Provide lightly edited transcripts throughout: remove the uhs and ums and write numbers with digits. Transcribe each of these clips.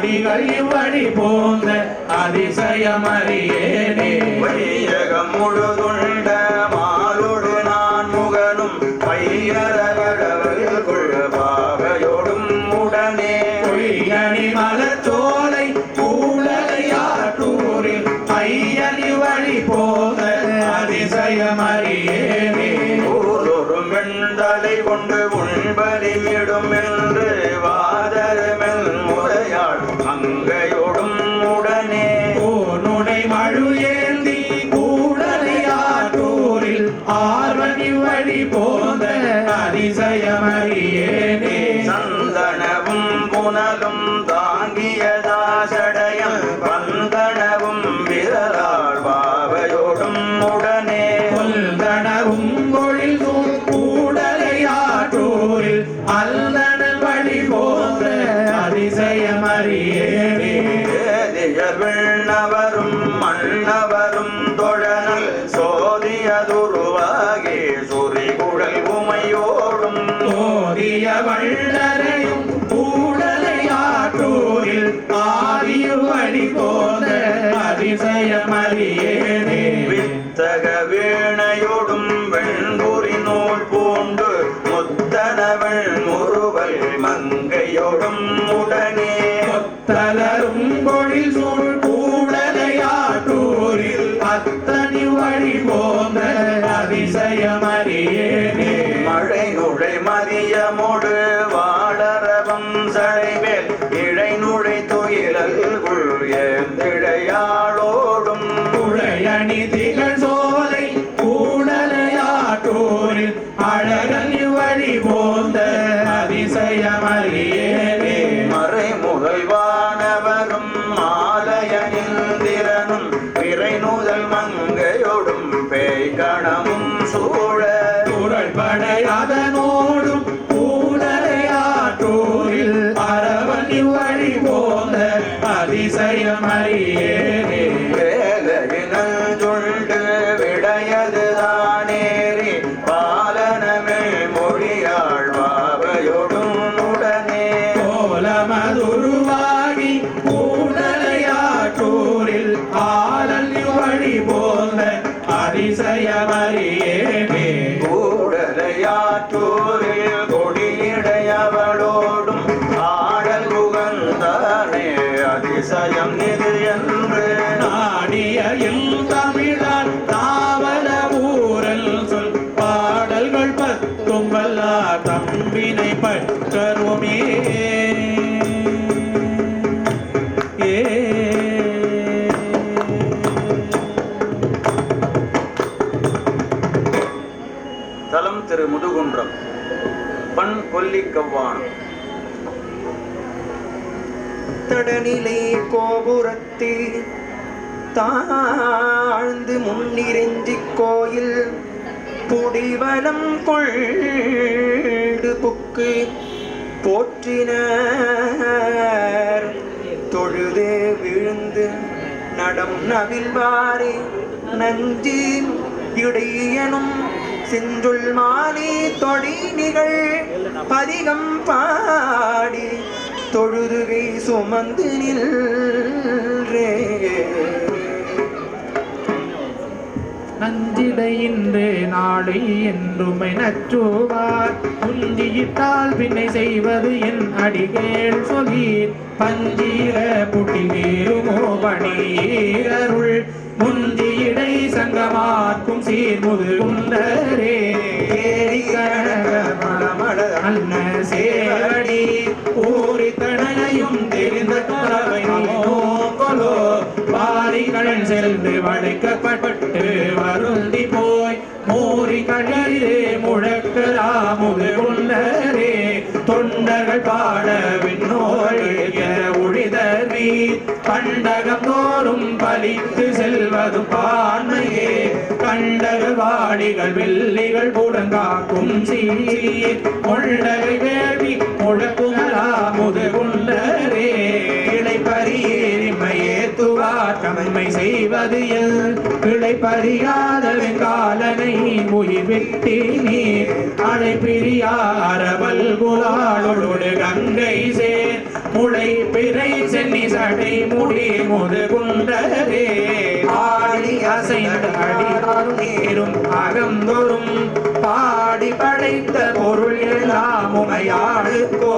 ஆடிகள் இவ்வழி போந்த அதிசயமறியேனே வையகம் முழுதுண்ட மாலோடு நான் முகனும் பையரவர்கள் கொள்பாவையோடும் உடனே பொய்யணி மலச்சோலை கூடலையாற்றூரில் ஐயனி வழி போத அதிசயமறியேனே ஊரொரு மெண்டலை கொண்டு உள்பலியிடும் என்று வாதரமெல் முறையாள் அங்கையோடும் உடனே போனுடை மழு ஏந்தி கூடலையாற்றூரில் ஆர்வனி வழி போத அதிசயமறியேனே சந்தனவும் புனலும் தாங்கியதாசடையம் வந்தனவும் விரலாள் பாவையோடும் உடனே கொல்தனவும் பொழில் கூடலையாற்றூரில் அல்லனன் வழி போன்ற அதிசயமறியேனே விண்ணவரும் மன்னவரும் தொழனல் சோதியதுருவாகி சுரிகுழல் உமையோடும் ஓதிய வள்ளரையும் கூடலையாற்றூரில் ஆதிய வழி போன்ற அதிசயமறியேனே வித்தக வீணையோடும் வெண்புரி நூல் பூண்டு முத்தனவள் முறுவல் மங்கையோடும் உடனே தலரும் பொழில் சூழ் கூடலையாற்றூரில் அத்தனி வழி போன்ற அதிசயமறியேனே மழை நுழை மதியமோடு வாழறவம் சடைவேல் இழை நுழை துயிலல் ஏந்திழையாளோடும் உழையணி திகழ் சோலை கூடலையாற்றூரில் அழகன் வழி போந்த அதிசயமறியேனே மறை முதல்வானவரும் மாலையனிந்திரனும் பிறை நுதல் மங்கையோடும் பேய்கணமும் சூழ குரல் படையதனோடும் கூடலையாற்றூரில் அரவணி வழி போந்த அதிசயமறியேனே வேலையினல் சொல்டு விடையது தானேறி பாலனமிழ் மொழியாள் பாவையோடும் உடனே கோலமதுருவாகி கூடலையாற்றூரில் ஆலன் வழி போந்த அதிசயமறியேனே கூடலையாற்றூரில் கொடியிடையவளோடும் ஆடல் புகழ்ந்தானே அதிசயம் இது என்று நாடிய என் தமிழால் நாவல ஊரல் சொல் பாடல்கள் பத்தும் வல்லா தம்பினை பற்றருமே தலம் திரு முதுகுன்றம் பண் கொல்லிக்கவ்வானம் தடநிலை கோபுரத்தே தாழ்ந்து முன்னிறைஞ்சி கோயில் புடிவனம் கொண்டு புக்கு போற்றினர் தொழுது விழுந்து நடம் நவில்வாரே நஞ்சி இடையனும் செஞ்சொல் மானே தொடி நிகழ் பதிகம் பாடி தொழுதுகை சுமந்து நின்றே நஞ்சிடையின்றே நாளை என்றுமை நச்சுவார் குஞ்சியிட்டால் பின்னை செய்வது என் அடிகேள் சொல்லீர் பஞ்சீர புட்டிலேருமோ பணியீரருள் முஞ்சியிடை சங்கமாக்கும் சீர்முது குண்டரே அன்ன சேவடி ஊரி தனையும் தெரிந்த பறவை கொலோ பாரிகள் சென்று வளைக்கப்பட்டு வருந்தி போய் மூரி கழிலே முழக்கலாமுது குண்டரே தொண்டர்கள் பாட விண்ணோர் ஒழிதர் நீர் கண்டகம் தோறும் பலித்து செல்வதும் பான்மையே கண்டக வாடிகள் வெள்ளிகள் புடங்காக்கும் சீர் கொண்டகை வேள்வி முழக்குமலா முது குண்டரே இளை பரியேரிமையே துவார் தம்மை செய்வது எல் இளை பறியாத வெங்காலனை உயிர் விட்டி நீர் அழை பிரியாரவல் குலாளொடு கங்கை சேர் முளை பிறை சென்னி சடை முடி முதுகுன்றரே ஆடி அசைந்த அடிவாரும் நீரும் அகந்தோறும் பாடி படைத்த பொருள் எல்லாம் உமையாளுக்கோ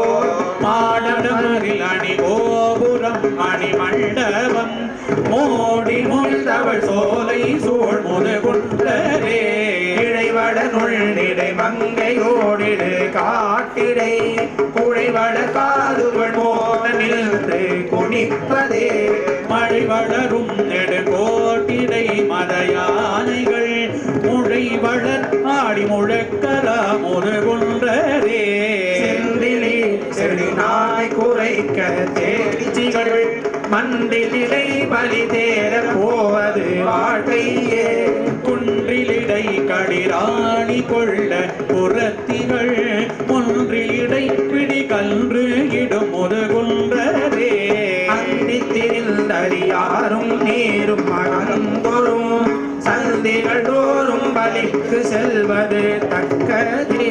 மாடனரில் அணி கோபுரம் அணி மண்டபம் மோடி முயல்தவள் சோலை சூழ் முதுகுன்றரே இழைவடனுள் இடை மங்கையோடிடு காட்டிடை குழைவட காதுவள் மோத நின்று குனிப்பதே மழை வளரும் நெடு கோட்டிடை மத யானைகள் முழை வளர் ஆடி முழக்கரா முருகுன்றரே செந்திலி செடி நாய் குறைக்க தேர்ச்சிகள் மண்டிலிடை பலி தேர போவது வாழ்க்கையே குன்றிலிடை களிராணி கொள்ள புறத்திகள் ஒன்றிலிடை பிடி கன்று இடும் முதுகுன்றரே அந்தித்திரில் அறியாரும் நீரும் மகந்தோறும் சந்திகள் தோறும் பலிக்கு செல்வது தக்கதே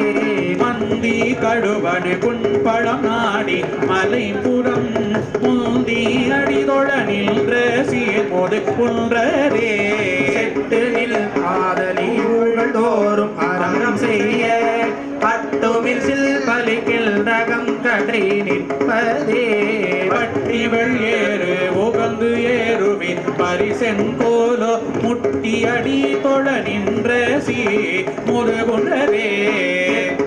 மந்தி கடுவடு குன்பழம் நாடி மலைப்புறம் முந்தி அடிதொழ நின்ற சீர்மோது குன்றரே செட்டு நில் காதலி ஊழல் தோறும் அறம் செய்ய பட்டுமில் சில் பலிக்கில் ரகம் கடை நிற்பதே பட்டிவள் ஏறு உகந்து ஏறுவின் பரிசெங்கோலோ முட்டி அடி தொழ நின்ற சீ முருகுன்றரே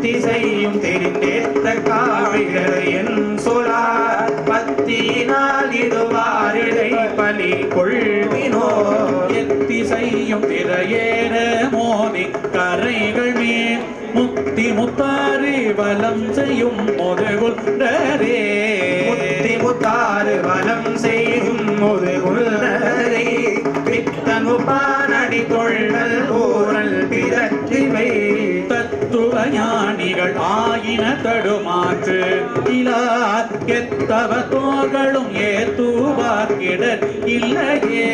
திசையும் தெரிந்தேத்த காவிகர் என் சொலார் பத்தினால் இடுவாரிடை பலி கொள்வினோ எத்திசையும் திரையேற மோதி கரைகள் மேல் முத்தி முத்தாறு வலம் செய்யும் முதுகுன்றரே முத்தி முத்தாறு வலம் செய்யும் முதுகுன்றரே பித்தனு பானடி தொள்ளல் ஓரல் பிறற்றிவை தத்துவ ஞானிகள் ஆயின தடுமாற்று இலார் எத்தவ தோகளும் ஏத்துவார் கிடர் இல்லையே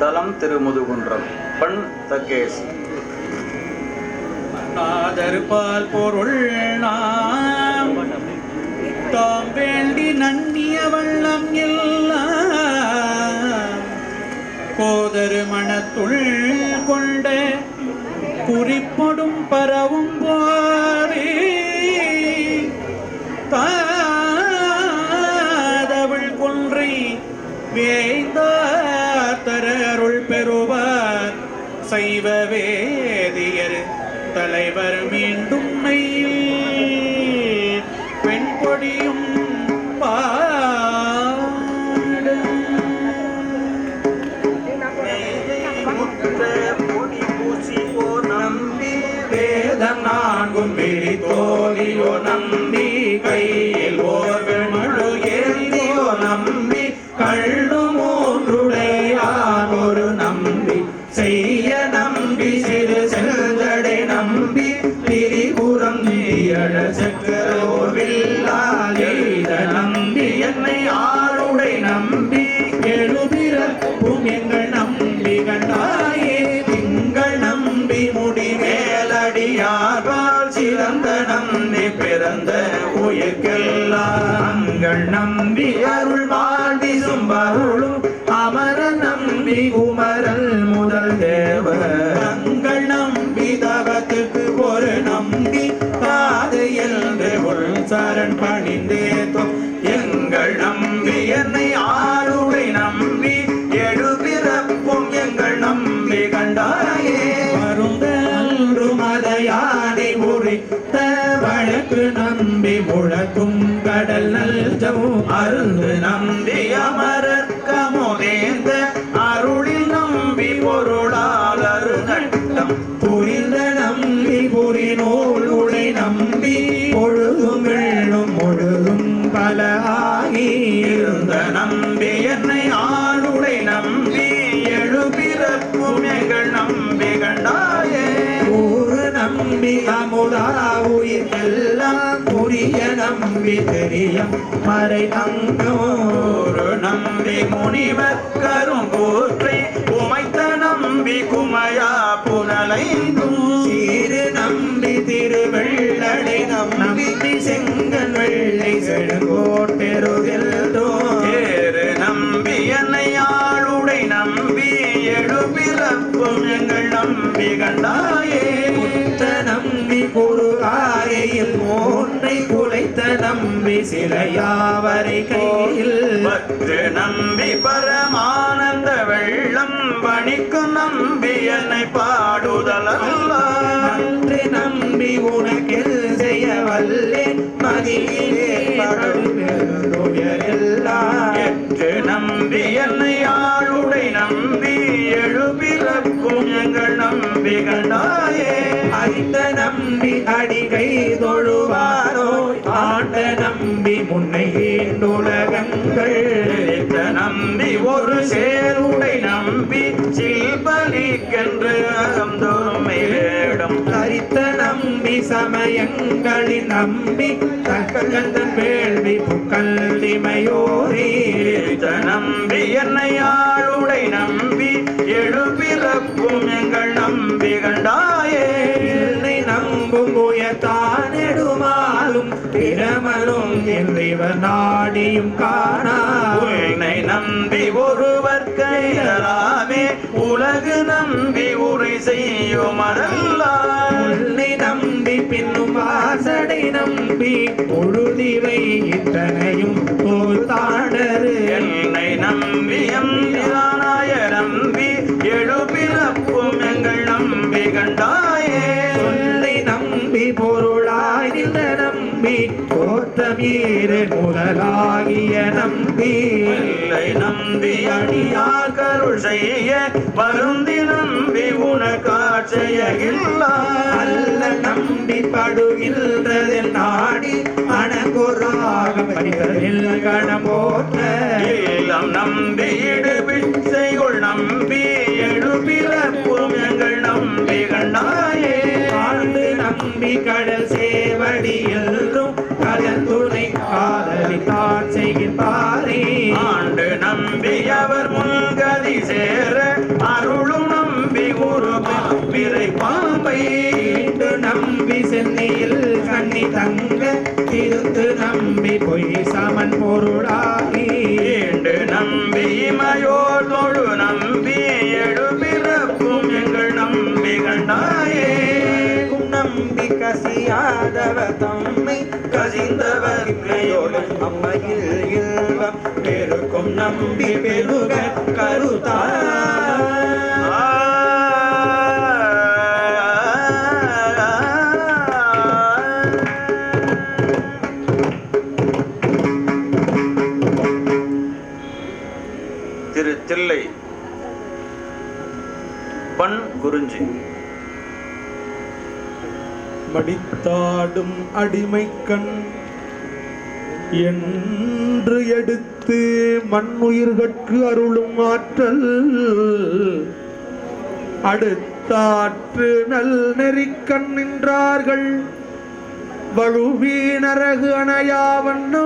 தலம் திருமுதுகுன்றம். பண் தக்கேசி. ஆதர்பால் பொருள் நாம் தாம் வேண்டி நன்னிய வள்ளம் எல்லாம் கோதரு மனத்துள் கொண்ட குறிப்பொடும் பரவும் போரே தாதவள் கொன்றை வேய்ந்தார் அருள் பெறுவார் சைவ வேதியர் தலைவர் மீண்டும் நெய்யில் பெண் கொடியும் வேதம் நான்கும் பிரி தோலியோ நம்பி கையில் ஓர்கள் மழு ஏறியோ நம்பி கள்ளு மூன்றுடையான் ஒரு நம்பி செய்ய நம்பி சிறு செல்தடை நம்பி திரிபுரம் நீயழ சக்கரோவில்லால் எய்த நம்பி என்னை ஆளுடை நம்பி எழுபிறப்பும் எங்கள் நம்பி கண்டாயே திங்கள் நம்பி முடி மேலடியார்பால் சிறந்த நம்பி பிறந்த உயிர்க்கெல்லாம் நம்பி அருள் வாழ்வி சும்பருளும் அமர நம்பி குமரல் முதல் தேவங்கள் நம்பி தவத்துக்கு ஒரு நம்பி காது என்று உள் சரண் பணிந்தேத்தோ எங்கள் நம்பி என்னை ஆளுடை நம்பி எழுபிறப்பும் எங்கள் நம்பி கண்டாயே வருந்தன்று மதையானை உரித்த வழக்கு நம்பி முழக்கும் கடல் நல்ஜம் அருந்து நம்பி அமரர் கமுதேந்த அருளில் நம்பி பொருளால் அருநட்டம் புரிந்த நம்பி புரிநூல் உடை நம்பி பொழுதும் வெள்ளும் முழுதும் பல ஆகி இருந்த நம்பி என்னை ஆளுடை நம்பி எழுபிறப்பும் எங்கள் நம்பி கண்டாயே ஊரு நம்பி அமுதா உயிர்க்கெல்லாம் புரிய நம்பி தெரியும் மறை தங்கோரு நம்பி முனிவர் கரும் கூற்றை உமைத்த நம்பி குமயா புனலைந்தும் சீரு நம்பி திருவெள்ளடை நம்பி செங்கன் வெள்ளை செழுங்கோட்டெருதில் ஏறு நம்பி என்னை ஆளுடை நம்பி எழுபிறப்பும் எங்கள் நம்பி கண்டாயே நம்பி குரு ஆரையில் மோன்றை குலைத்த நம்பி சிலையாவரை கையில் பற்று நம்பி பரமானந்த வெள்ளம் பணிக்கும் நம்பி என்னை பாடுதலல்ல அன்று நம்பி உனக்கில் செய்ய வல்லேன் மதியிலே படுவெல்லாம் என்று நம்பி என்னை ஆளுடை நம்பி எழுபிறப்பும் எங்கள் நம்பி கண்டாயே அறிந்த நம்பி அடிகை தொழுவாரோ ஆண்ட நம்பி முன்னை உலகங்கள் நினைத்த நம்பி ஒரு சேருடை நம்பி சில்பலிக்கென்று அகந்தோமை வேடம் தரித்த நம்பி சமயங்களின் நம்பி தக்கந்தன் வேள்வி புக்கல் திமையோரே நம்பி என்னை ஆளுடை நம்பி எழுபிறப்பும் எங்கள் நம்பி கண்டாயே என்னை நம்பும் உயர்த்தானெடுமாலும் பிரமனும் என்றிவர் நாடியும் காணா உன்னை நம்பி ஒருவர் கைதலாமே உலகு நம்பி உரை செய்யும் உன்னை நம்பி பின்னும் வாசடை நம்பி பொழுதிவை இத்தனையும் தாடரு என்னை நம்பி எம்பிரானாய நம்பி எழுபிறப்பும் எங்கள் நம்பி கண்டாயே சொல்லை நம்பி பொருளாய் நின்ற நம்பி தோற்றமீறு முதலாகிய நம்பி இல்லை நம்பி அடியார் கருள் செய்ய வருந்தி நம்பி உனக்காட்சைய அல்ல நம்பி படுகின்றதில் நாடி அணகுறாக படிகளில் கணமோற்ற இல்லம் நம்பி இடுபிச்சைகள் நம்பி எழுபிறப்பும் எங்கள் நம்பி கண்டாயே ஆண்டு நம்பி கடல் சேவடி என்றும் கடல் துணை காதலித்தான் செய்கின்றாரே ஆண்டு நம்பி அவர் முன்கதி சேர அருளும் நம்பி குரு பிறை பாம்பை வீட்டு நம்பி சென்னையில் கண்ணி தங்க திருந்து நம்பி பொய் சமன் பொருளாகி ஏண்டு நம்பி இமையோர் தொழு நம்பி எழுபிறப்பும் எங்கள் நம்பி கண்டாயே நம்பி கசியாதவ தம்மை கசிந்தவர் கையோடு அம்மையில் இல்வம் பெருக்கும் நம்பி பெருக கருத்தா திரு தில்லை பண் குறிஞ்சி. மடித்தாடும் அடிமைக்கண் என்று எடுத்து மண்ணுயிர்கட்கு அருளும் ஆற்றல் அடுத்தாற்று நல் நெறிக்கண் நின்றார்கள் வழுவீனரகு அணையாவண்ணோ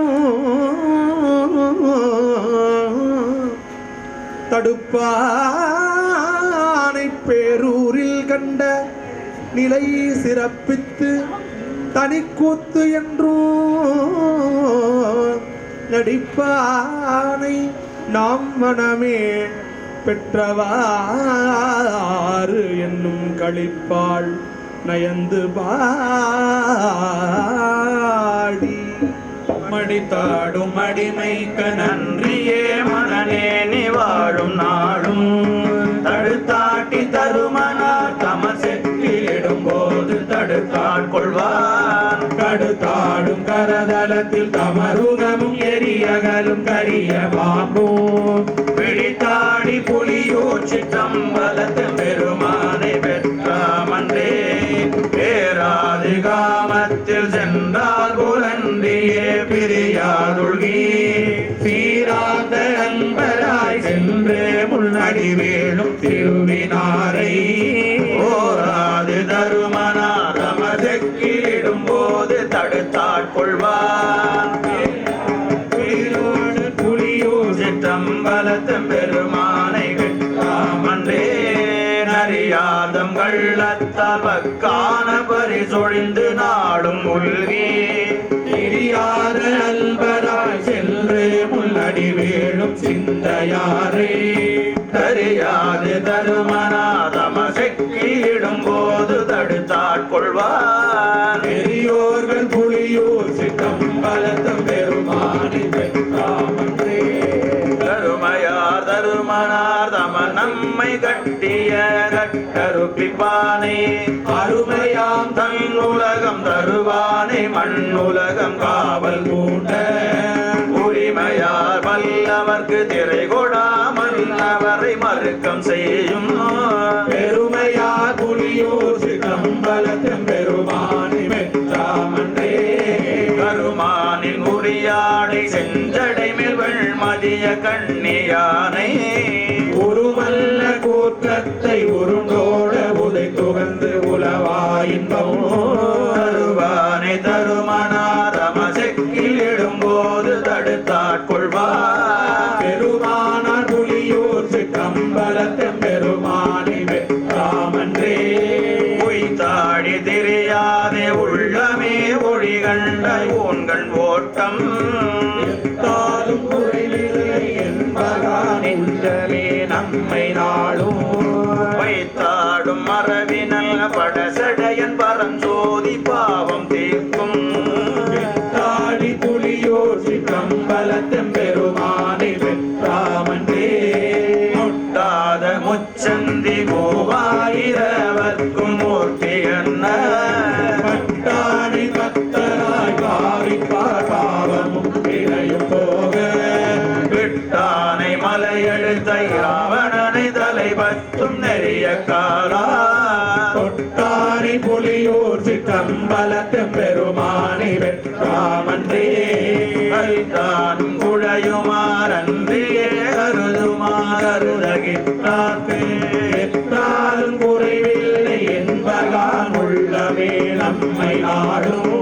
தடுப்பானை பேரூரில் கண்ட நிலை சிறப்பித்து தனிக்கூத்து என்றும் நடிப்பானை நாம் மனமே பெற்றவாறு என்னும் களிப்பாள் நயந்து பாடி மடித்தாடும் அடிமைக்க நன்றியே மனநே நீ வாழும் நாளும் தடுத்தாட்டி தருமனார் தமசெட்டிலிடும் போது தடுத்தாட்கொள்வார் கடுத்தாடும் கரதலத்தில் தமருகமும் எரியகலும் கரிய பாம்பும் பிடித்தாடி புலியூர் சிற்றம்பலத்து பெருமானை பெற்றாமன்றே பேராது காமத்தில் சென்றால் புலன்றியே பிரியாதுள்கி சீராந்த அன்பராய் சென்று முன்னடி வேணும் திருவினாரை ஓராது தருமனா தமதெக்கிலிடும் போது தடுத்தாட்கொள்வார் புலியூர் சிற்றம்பலத்து பெருமானை வெட்டாமன்றே நரி பெரியாதம் கள்ளத்தால் பக்கான பரிசொழிந்து நாடும் உள்கே தெரியாத அல்பராய் சென்று முள்ளடி வேணும் சிந்தையாரே தெரியாது தருமனாதமசெக்கிடும் போது தடுத்தாட்கொள்வார் பெரியோர்கள் புலியூர் சிற்றம்பலத்தம் பெருமானை பெற்றாமன்றே தருமையார் தருமனார் தம நம்மை கட்டிய கட்டருப்பிப்பானே அருமையாம் தன் உலகம் தருவானே மண்ணுலகம் காவல் பூண்ட உரிமையார் வல்லவர்க்கு திரை கொடாமல் அவரை மறுக்கம் செய்யும் பெருமையார் புலியூர் சிற்றம்பலத்தம் பெருமானை பெற்றாமன்றே கருமானின் உரியாடை செஞ்சடை மேல் வெண்மதிய கண்ணியானை உருமல்ல கூற்றத்தை உருண்டோட உதை துகந்து உலவாயின்பம் தருவானை தருமனாதமசெக்கில் இடும்போது தடுத்தாட்கொள்வார் பெருமானார் புலியூர் சிற்றம்பலத்தம் பெருமானை பெற்றாமன்றே பொய்த்தாடி தெரியாதே உள்ளமே ஒளி கண்ட ஊன்கள் ஓட்டம் எத்தாலும் குறைவில்லை என்பகான் உள்ளமே நம்மை நாளும் வைத்தாடும் மரபினல் படசடையன் பரஞ்சோதி பாவம் தீர்க்கும் தாடி புலியோர் சிற்றம்பலத்தம் பெருமானை பெற்றாமன்றே முட்டாத முச்சந்தி மூவாயிரவர்க்கும் மூர்த்தி என்ன பட்டாணி பக்தராய் பாவிப்பார் பாவமும் விளையும் போக விட்டானை மலையெழுத்த ராவணனை தலை பற்றும் நெறிய காலா தொட்டாரி புலியூர் சிற்றம்பலத்தம் பெருமானை பெற்றாமன்றே தானும் குழையுமாறன்றியே கருதுமாறுதகிட்டார்க்கு எத்தாலும் குறைவில்லை என்பகான் உள்ளமே நம்மை நாடும்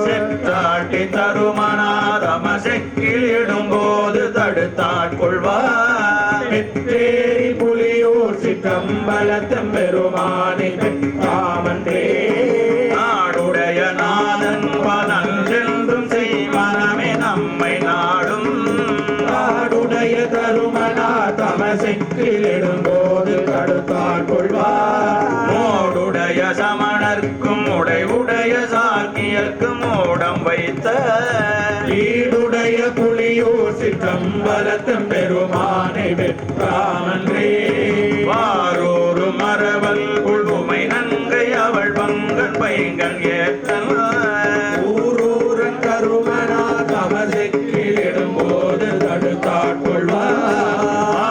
செற்றாட்டி தருமனாதமசெக்கில் இடும்போது தடுத்தாட்கொள்வார் பெற்றேரி புலியூர் சிற்றம்பலத்தம் பெருமானை பெற்றாமன்றே நாடுடைய நாதன் பலன் சென்றும் செய்வனமே நம்மை நாடும் நாடுடைய தருமனா தமசைக்கில் இடும்போது தடுத்தார் கொள்வார் மோடுடைய சமணர்க்கும் உடைய சாக்கியர்க்கும் மூடம் வைத்த வீடுடைய புலியூர் சிற்றம்பலத்தம் பெருமானை பெற்றாமன்றே வாரூரு மரவல் உள்வுமை நங்கை அவள் பங்கன் பைங்கன் ஏற்றல் ஊரூரன் கருமனா தமசைக்கில் இடும்போது தடுத்தார் கொள்வார்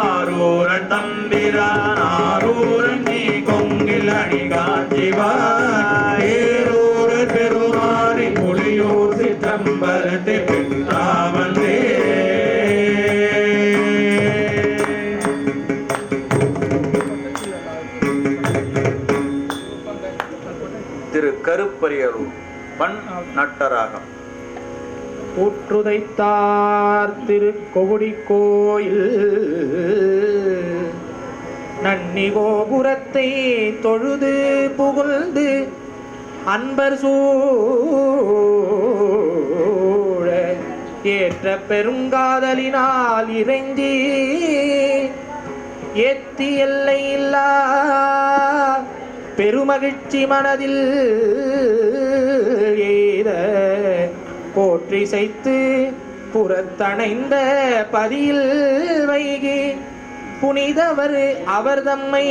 ஆரூரன் தம்பிரான் ஆரூரன் நீ கொங்கில் அணி காஞ்சிவாய் ஏரூரர் பெருமானை புலியூர் சிற்றம்பலத்தை பெற்றாமன்றே திரு கருப்பரியலூர் பண் நட்டராகம். ஊற்றுதைத்தார் திருக்கொகுடி கோயில் நன்னி கோபுரத்தை தொழுது புகழ்ந்து அன்பர் சூழ ஏற்ற பெருங்காதலினால் இறைஞ்சி ஏத்தி எல்லை இல்லா பெருமகிழ்ச்சி மனதில் ஏத போற்றி செய்து புறத்தணைந்த பதியில் வைகி புனிதவர் அவர் தம்மை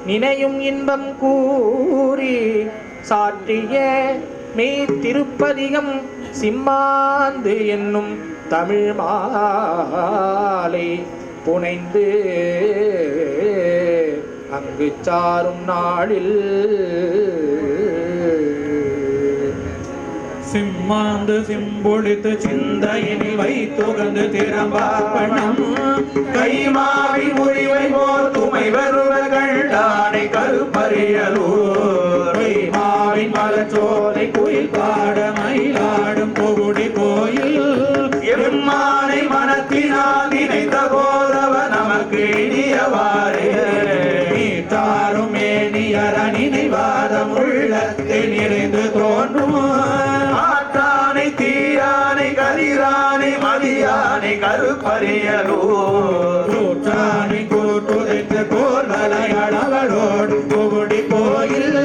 நினையும் இன்பம் கூறி சாற்றிய மெய் திருப்பதிகம் சிம்மாந்து என்னும் தமிழ் மாலை புனைந்து அங்கு சாரும் நாளில் சிம்மாந்து சிம்பொழித்து சிந்தையினில் வைத்துகந்து திறம்பாப்பணம் கைமாவின் உரிமை போர் துமை வருவர்கள் தானை கருப்பரியலூர் மாவின் மலச்சோலை குயில் பாட மயிலாடும் கொகுடி கோயில் எம்மானை மனத்தினால் நினைத்த போதவ நமக்கு இனியவாறு நீற்றாரும் மேனியர நினைவாதம் உள்ளத்தை நிறைந்து தோன்றும் ஆற்றானை தீயானை கதிரானை மதியானை கருப்பரியலூர் கூற்றானை கூட்டுதைத்து கோர்வலையளவளோடு புகுடி கோயில்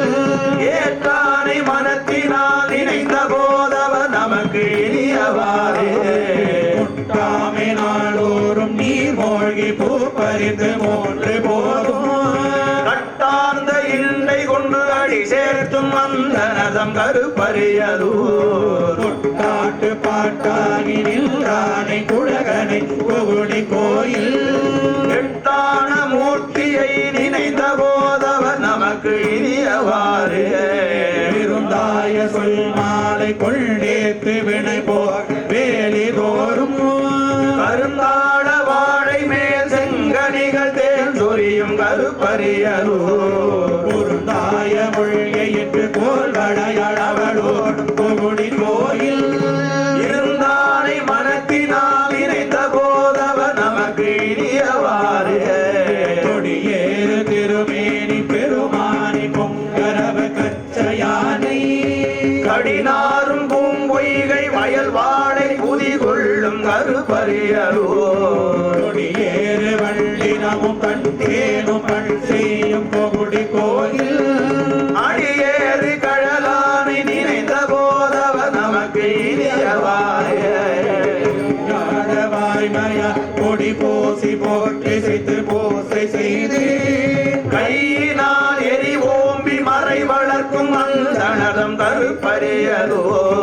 ஏற்றானை மனத்தினால் இணைந்த போதவர் நமக்கு இனியவாறே முட்டாமை நாளோறும் நீர் மூழ்கி பூ பறித்து மூன்று போதும் கட்டார்ந்த இண்டை கொண்டு அடி சேர்த்தும் அந்த நதம் கருப்பரியலூர் முட்டாட்டு பாட்டாகி நின்றானை குழகனை புகுடி கோயில் எட்டான மூர்த்தியை நினைந்த போதவர் நமக்கு இனியவாறே விருந்தாய சொல் மாலை கொண்டேத்து வினை போக வேலி தோறும் கருந்தாள வாழை மேல் செங்கனிகள் தேல் சொரியும் கருப்பரியலூர் பொருந்தாய மொழியிட்டு கோல்வளையளவளோடும் புகுடி கோயில் இருந்தானை மனத்தினால் இணைந்த போதவர் நமக்கு இனியவாறே கொடியேறு திருமேனி பெருமானி பொங்கரவ கச்சயானை கடினாரும் பூம்பொய்கை வயல் வாழை குதி கொள்ளும் கருப்பரியலூர் கொடியேறு வள்ளினமும் கண்டேனும் பண் செய்யும் புகுடி கோயில் அடியேறு கழலானை நினைந்த போதவர் நமக்கு இனியவாறே வாய்மய கொடி போசி போற்றி செய்து போசை செய்து கையினால் எரி ஓம்பி மறை வளர்க்கும் அந்தணரம் கருப்பரியலூர்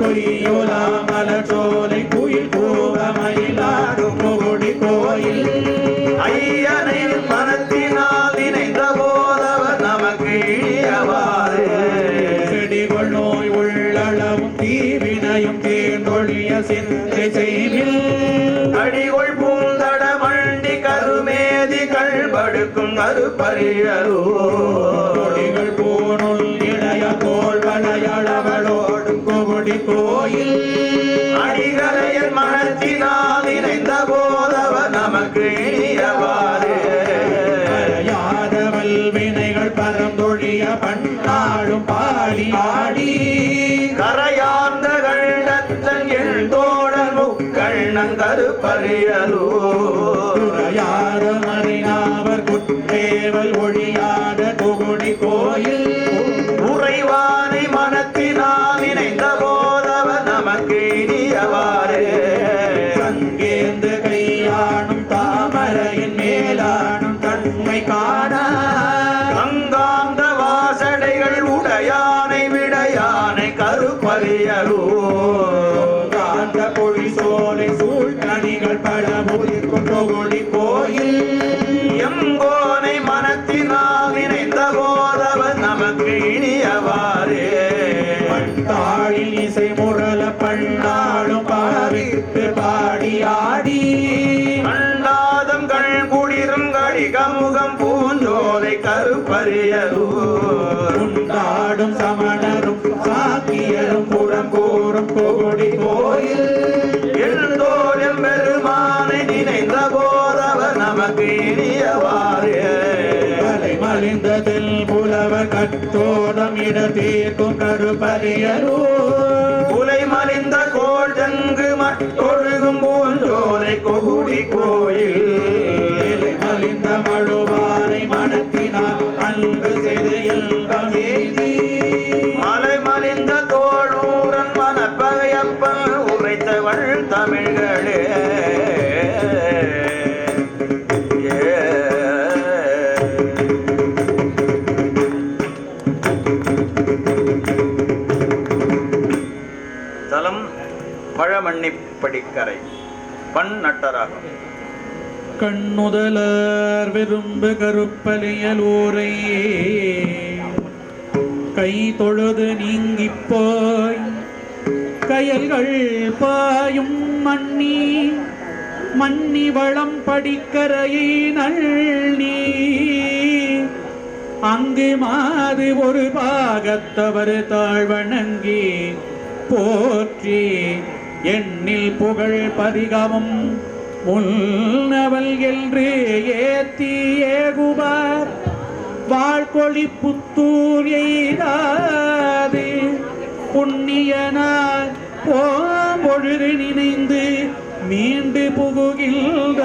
பொய்யுலாமல சோலை குயில் கூவமயிலாடும் புகுடி கோயில் ஐயனை மனத்தினால் இணைந்த போதவர் நமக்கு இனியவாறே செடிகள் நோய் உள்ளளவும் தீவினையும் தேர்ந்தொழிய சிந்தை செய்வில் அடிகொள் பூந்தட மண்டி கருமேதி கள்படுக்கும் கருப்பரியலூர் கொடிகள் பூணுள் இளைய கோல் வளையளவளோடும் புகுடி கோயில் அடிகளையன் மனத்தினால் இணைந்த போதவர் நமக்கு இனியவாறே யாதவல் வினைகள் பரந்தொழிய பண்டாடும் பாடி ஆடி கரையார்ந்த கண்டத்தன் எழுந்தோழன் முக்கண்ணன் கருப்பரியலூர் துறையாத மறினாவர் குற்றேவல் ஒழியாத புகுடி கோயில் உறைவானை மனத்தினால் இணைந்த போதவர் நமக்கு இனியவாறே சங்கேந்து கையானும் தாமரையின் மேலானும் தன்மை காண அங்காந்த வாசடைகள் உடையானை விடையானை கருப்பரியலூர் காந்த பொழி சோலை சூழ்கணிகள் பல முதிர்க்கும் புகுடி கோயில் எங்கோனை மனத்தினால் இணைந்த போதவர் நமக்கு இனியவாறே தாழில் இசை முரல பண்டாடும் பாவித்து பாடி ஆடி கண்டாதம் கண் குளிரும் கடிகமுகம் பூஞ்சோலை கருப்பரியலூர் உண்டாடும் சமணரும் சாக்கியரும் புறங்கூறும் புகுடி கோயில் எழுந்தோழும் பெருமானை நினைந்த போதவர் நமக்கு இனியவாறே மலை மலிந்ததில் புலவர் கட்டோதம் இட தீர்க்கும் கருப்பரியரோ புலை மலிந்த கோள் தங்கு மட்டொழுகும் பூஞ்சோலை கொகுடி கோயில் இலை மலிந்த மழுவானை மனத்தினால் அன்பு செய்து இன்பம் எய்தி மலை மலிந்த தோழூரன் மனப்பகையப்பன் உரைத்தவள் தமிழ்களே தலம் பழமண்ணிப்படிக்கரை பண் நட்டராகம் கண்ணுதலர் விரும்பு கருப்பலியலூரை கை தொழுது நீங்கிப் போய் கயல்கள் பாயும் மன்னி வளம் படிக்கரையை நள்ளி அங்கு மாது ஒரு பாகத்தவர் தாழ்வணங்கி போற்றி எண்ணில் புகழ் பதிகமும் முன்னவல் என்று ஏத்தி ஏகுபார் வாழ்கொழி புத்தூர் எய்தாது புண்ணியனாய் பொழுது நினைந்து மீண்டு புகுகின்ற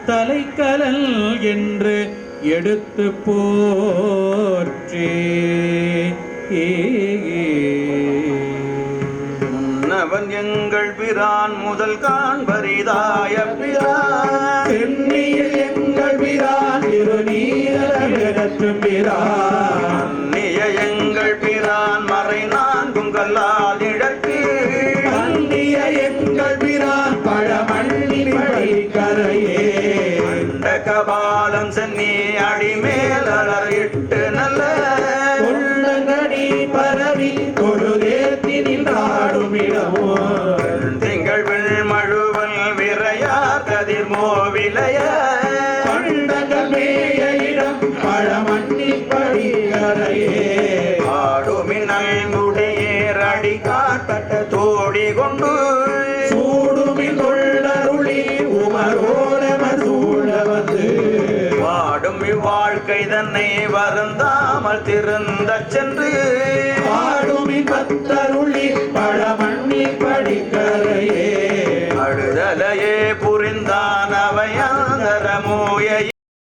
தலைக்கலல் என்று எடுத்து போற்றே. முன்னவன் எங்கள் பிரான் முதல் காண்பரிதாய பிரான் சென்னியில் எங்கள் பிரான் திருநீரற்றும் பிரான் அந்நிய எங்கள் பிரான் மறை நான்கும் கல்லால் இடத்து அந்நிய எங்கள் பிரான் பழமண்ணின் கரையே அண்ட கபாலம் சென்னி அடிமேலர் இட்டு நல்ல கொள்ளங்கடி பரவி தொழுதேத்தினில் நாடுமிடமோ திங்கள் வெண்மழுவல் விரையார் கதிர் மோவிலைய பண்டங்கள் மேய இடம் பழமண்ணின் கரையே ஆடுமின்னல் முடியேர் அடி காட்டட்ட தோடி கொண்டு சூடுமில் கொள்ளருளி உமரோடம சூழ வந்து வாடும் இவ்வாழ்க்கை தன்னை வருந்தாமல் திருந்த சென்று பாடுமின் பத்தருளி பழ